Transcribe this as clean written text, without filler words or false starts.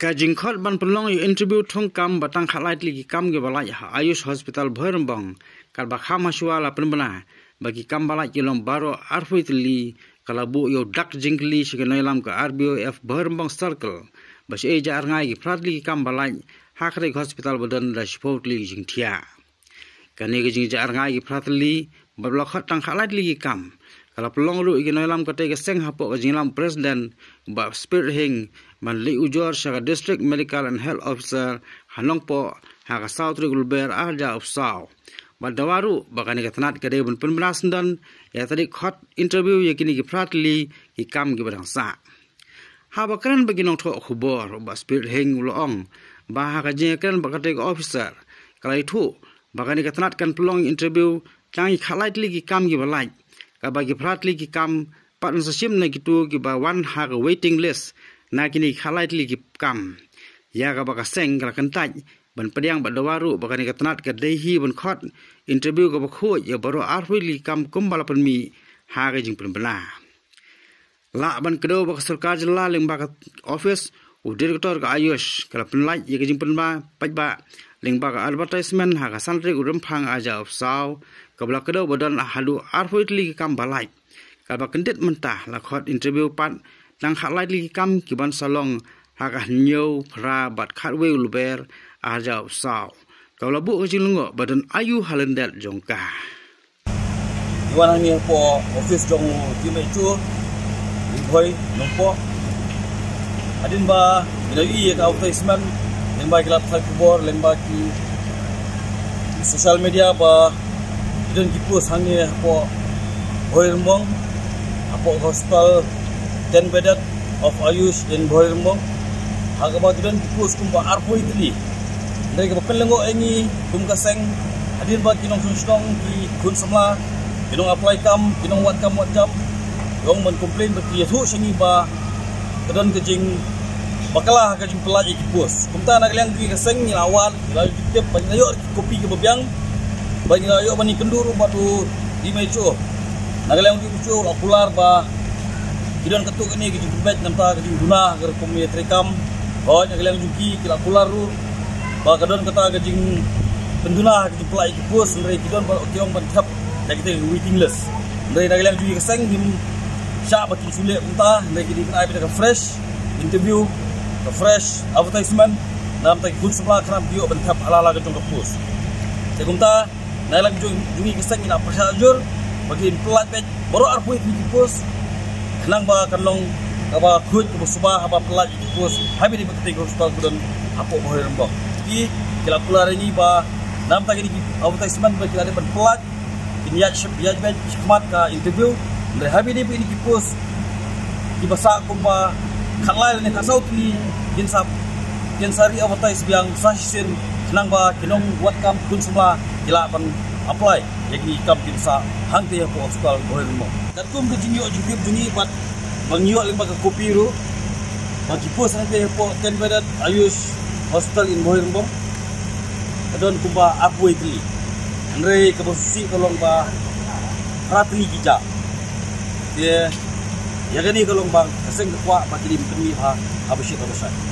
Kajing khot ban pelong yu interview thong kam batang khalait ligi kam ge balai Ayush Hospital Bhoirambong kal ba kham hasuala penbana bagi kam balai kilom baro arfuitli kalabu yu dak jingli shiganailam ka RBOF Bhoirambong Circle bas e jar ngai gi pratli kam balai hakre hospital badan da shpotli jingthia kane ge jing jar ngai gi pratli bablok khot tang khalait ligi kam kala pelong ru iginailam kate ge seng hapo ge jinglam president ba spirit hing man li ujor shaga district medical and health officer hanongpo haga south regulber arja ofsaw badawaru bakani katnat kade bun penbenas dan ya tadi khot interview yakini ki pratli ki kam ki badang sa ha bakran baginong tho khubor ba spirit hing ulong ba haga je kan bakate officer kalai thu bakani katnat kan pelong interview changi khalait li ki kam ki balai ka bagi pratli ki kam partnership na gitu ki ba one haga waiting list na kini khalait li ki kam ya ka baka seng kala kantaj ban pediang badawaru bakani katnat ka dehi ban khot interview ka bakho ya baro arwili kam kumbala penmi ha ga jing penbela la ban kedo baka sarkar jilla leng baka office u director ka Ayush kala penlai ya ga jing penba pajba leng baka advertisement ha ga sanri u remphang aja ofsaw kabla kedo badan halu arwili kam balai ka ba kendit mentah la khot interview pat nang khalait li kam kiban salong haka nyo pra bat khatwe ulber aja saw kalabu ujilungo badan ayu halendat jongka iwan ni po office jong timai chu hoi nompo adin ba bidai ka advertisement lemba kelap khubor lemba ki social media ba idon ki post hangi po Bhoirambong apo hospital 10 bedded of Ayush in Bhoirambong hagaba gidan pus kumba arpo itli ndai ka pelengo engi kumka seng adin ba kinong sunstong ki kun samla kinong apply kam kinong wat kam wat jam yong men complain ba ki thu sengi ba kadan kejing bakala ka jing pelaj ki pus kumta na kaliang ki ka seng ni lawan la tip ban ayo kopi ke bebyang ban ayo bani kenduru batu di mejo na kaliang ki chu okular ba Kidon ketuk ini ke jubet nampa ke guna ke komite trekam oh nya kalian juki kila kularu ba kadon kata ke jing penduna ke pelai ke pos ndai kidon ba okiong ban thap ya kita waiting list ndai na kalian juki ke seng dim sya ba ki sule unta ndai ki ai be fresh interview ke fresh advertisement nam ta good supply kram bio ban thap ala ke jong ke pos sekumta na lang juki ke seng ina prasajur bagi pelat pet baru arpu ki pos nang ba kanlong ba khut ko suba ba pelaj pos habi di bekati hospital kudon apo Bhoirambong ki kila pular ini ba nam tagi di advertisement ba kila depan pelaj injat biaj biaj khmat ka interview dari habi di ini pos di basa ko ba khalai ne kasau ni kinsari advertise biang sasin nang ba kinong wat kam kun semla kila pan apply jadi kam kinsa hangte ya po hospital Bhoirambong dan kum ke jinyo jukip juni bat bangyo limba ke kopi ru bagi pos nanti po 10 bedded Ayush Hospital in Bhoirambong adon kumba apu itli andre ke posisi kolong ba ratli kija dia ya gani kolong bang seng kwa bagi di temi ha abishit abasai